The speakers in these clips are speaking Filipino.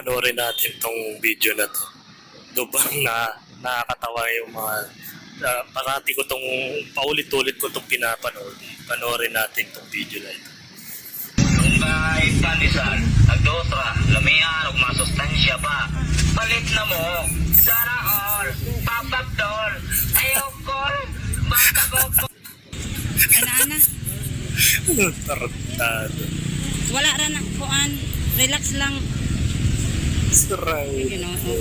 panoorin natin tong video na to. Lubang na nakakatawa yung mga parati ko tong paulit-ulit ko tong pinapanood. Panoorin natin tong video na ito. Kahit pandesal, nagdotra, lamian, ug masustansya pa. Palit na mo, sana all, papapdol, ayaw call, basta ko. Ana. Tarantado. Wala ra na kuan. Relax lang. Sarang. Ginoo ko.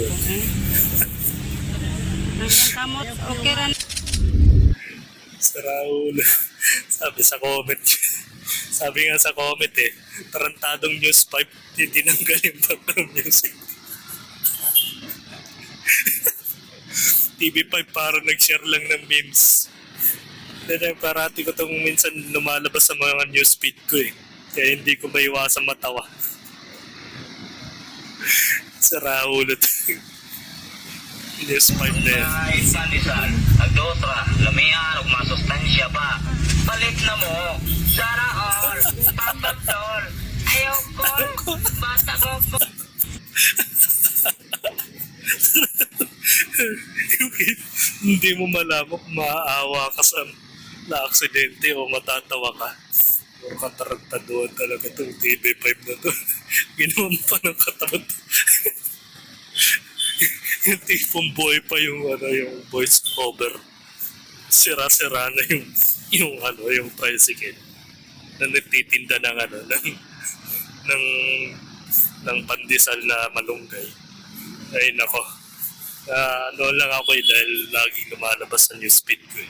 Ang iyang kamot, okay ra. Saraul. Sabi sa comment. Sabi nga sa comment tarantadong news 5, tinanggal yung background music. TV5 parang nag-share lang ng memes. Dahil parati ko itong minsan lumalabas sa mga news feed ko Kaya hindi ko maiwasan matawa. Saraul. News 5 na yan. Kahit pandesal, nagdotra, lamian, ug masustansya pa. Palit na mo, sana all, papapdol, ayaw call, basta ko. Hindi mo malaman kung maaawa ka sa na-aksidente o matatawa ka. Puro katarantaduhan talaga itong TV5 na to. Ginawan pa ng katawan. Yung tipong boy pa yung voice cover. Sira-sira na yung tricycle na nagtitinda ng ng pandesal na malunggay. Ay nako. Ano lang ako dahil laging lumalabas sa newsfeed ko